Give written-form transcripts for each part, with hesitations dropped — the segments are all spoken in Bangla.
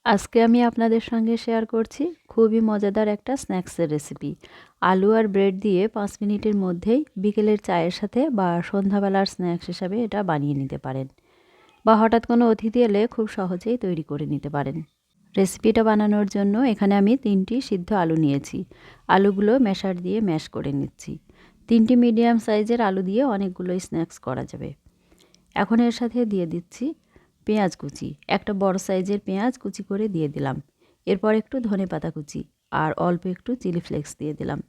আজকে আমি আপনাদের সঙ্গে শেয়ার করছি খুবই মজাদার একটা স্ন্যাক্সের রেসিপি। আলু আর ব্রেড দিয়ে 5 মিনিটের মধ্যেই বিকেলের চায়ের সাথে বা সন্ধ্যাবেলার স্ন্যাক্স হিসাবে এটা বানিয়ে নিতে পারেন, বা হঠাৎ কোনো অতিথি এলে খুব সহজেই তৈরি করে নিতে পারেন। রেসিপিটা বানানোর জন্য এখানে আমি 3টি সিদ্ধ আলু নিয়েছি। আলুগুলো ম্যাশার দিয়ে ম্যাশ করে নিচ্ছি। 3টি মিডিয়াম সাইজের আলু দিয়ে অনেকগুলোই স্ন্যাক্স করা যাবে। এখন এর সাথে দিয়ে দিচ্ছি পেঁয়াজ কুচি। একটা বড় সাইজের পেঁয়াজ কুচি করে দিয়ে দিলাম। এরপর একটু ধনেপাতা কুচি আর অল্প একটু চিলি ফ্লেক্স দিয়ে দিলাম।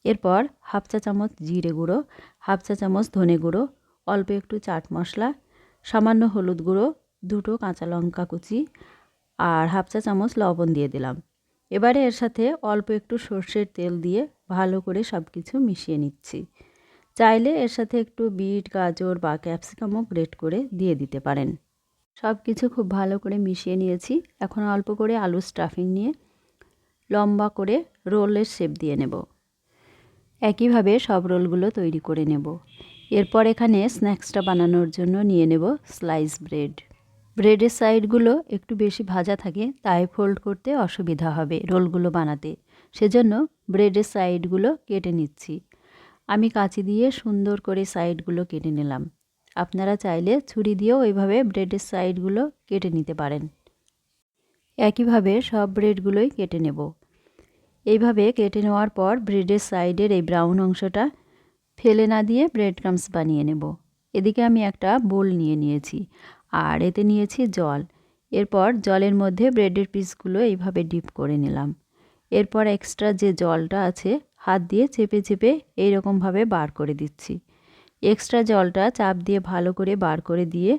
এরপর হাফ চা চামচ জিরে গুঁড়ো, হাফ চা চামচ ধনে গুঁড়ো, অল্প একটু চাট মশলা, সামান্য হলুদ গুঁড়ো, 2টো কাঁচা লঙ্কা কুচি আর হাফ চা চামচ লবণ দিয়ে দিলাম। এবারে এর সাথে অল্প একটু সর্ষের তেল দিয়ে ভালো করে সব কিছু মিশিয়ে নিচ্ছি। চাইলে এর সাথে একটু বিট, গাজর বা ক্যাপসিকামও গ্রেট করে দিয়ে দিতে পারেন। সব কিছু খুব ভালো করে মিশিয়ে নিয়েছি। এখন অল্প করে আলু স্টাফিং নিয়ে লম্বা করে রোলের শেপ দিয়ে নেব। একইভাবে সব রোলগুলো তৈরি করে নেব। এরপর এখানে স্ন্যাক্সটা বানানোর জন্য নিয়ে নেব স্লাইস ব্রেড। ব্রেডের সাইডগুলো একটু বেশি ভাজা থাকে, তাই ফোল্ড করতে অসুবিধা হবে রোলগুলো বানাতে। সেজন্য ব্রেডের সাইডগুলো কেটে নিচ্ছি। আমি কাঁচি দিয়ে সুন্দর করে সাইডগুলো কেটে নিলাম। আপনারা চাইলে ছুরি দিয়েও এইভাবে ব্রেডের সাইডগুলো কেটে নিতে পারেন। একইভাবে সব ব্রেডগুলোই কেটে নেব। এইভাবে কেটে নেওয়ার পর ব্রেডের সাইডের এই ব্রাউন অংশটা ফেলে না দিয়ে ব্রেড ক্রাম্বস বানিয়ে নেব। এদিকে আমি একটা বোল নিয়ে নিয়েছি আর এতে নিয়েছি জল। এরপর জলের মধ্যে ব্রেডের পিসগুলো এইভাবে ডিপ করে নিলাম। এরপর এক্সট্রা যে জলটা আছে হাত দিয়ে চেপে চেপে এইরকমভাবে বার করে দিচ্ছি। এক্সট্রা জলটা চাপ দিয়ে ভালো করে বার করে দিয়ে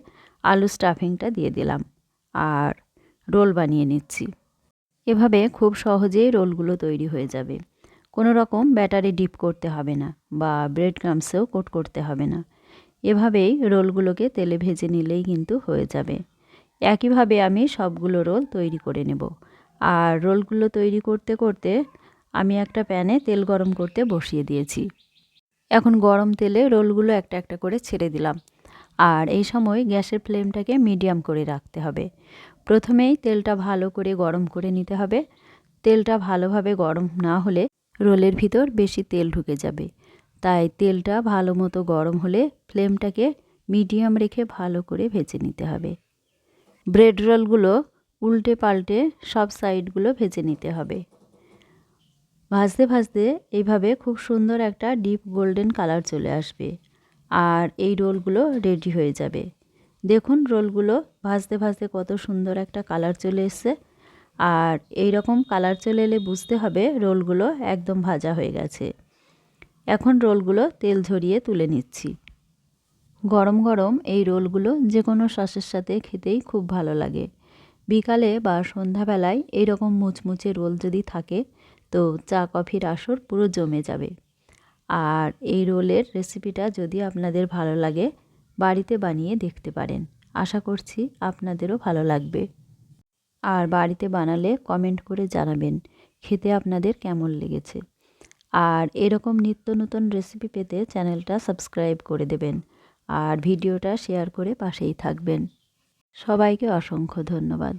আলু স্টাফিংটা দিয়ে দিলাম আর রোল বানিয়ে নিচ্ছি। এভাবে খুব সহজেই রোলগুলো তৈরি হয়ে যাবে। কোনো রকম ব্যাটারে ডিপ করতে হবে না বা ব্রেড ক্রাম্বসেও কোট করতে হবে না। এভাবেই রোলগুলোকে তেলে ভেজে নিলেই কিন্তু হয়ে যাবে। একইভাবে আমি সবগুলো রোল তৈরি করে নেব। আর রোলগুলো তৈরি করতে করতে আমি একটা প্যানে তেল গরম করতে বসিয়ে দিয়েছি। এখন গরম তেলে রোলগুলো একটা একটা করে ছেড়ে দিলাম। আর এই সময় গ্যাসের ফ্লেমটাকে মিডিয়াম করে রাখতে হবে। প্রথমেই তেলটা ভালো করে গরম করে নিতে হবে। তেলটা ভালোভাবে গরম না হলে রোলের ভিতর বেশি তেল ঢুকে যাবে। তাই তেলটা ভালো মতো গরম হলে ফ্লেমটাকে মিডিয়াম রেখে ভালো করে ভেজে নিতে হবে। ব্রেড রোলগুলো উল্টে পাল্টে সব সাইডগুলো ভেজে নিতে হবে। ভাজতে ভাজতে এইভাবে খুব সুন্দর একটা ডিপ গোল্ডেন কালার চলে আসবে আর এই রোলগুলো রেডি হয়ে যাবে। দেখুন রোলগুলো ভাজতে ভাজতে কত সুন্দর একটা কালার চলে এসছে। আর এই রকম কালার চলে এলে বুঝতে হবে রোলগুলো একদম ভাজা হয়ে গেছে। এখন রোলগুলো তেল ঝরিয়ে তুলে নিচ্ছি। গরম গরম এই রোলগুলো যে কোনো সসের সাথে খেতেই খুব ভালো লাগে। বিকালে বা সন্ধ্যাবেলায় এইরকম মুচমুচে রোল যদি থাকে তো চা কফির আসর পুরো জমে যাবে। আর এই রোলের রেসিপিটা যদি আপনাদের ভালো লাগে বাড়িতে বানিয়ে দেখতে পারেন। আশা করছি আপনাদেরও ভালো লাগবে। আর বাড়িতে বানালে কমেন্ট করে জানাবেন খেতে আপনাদের কেমন লেগেছে। আর এরকম নিত্য নতুন রেসিপি পেতে চ্যানেলটা সাবস্ক্রাইব করে দেবেন আর ভিডিওটা শেয়ার করে পাশেই থাকবেন। সবাইকে অসংখ্য ধন্যবাদ।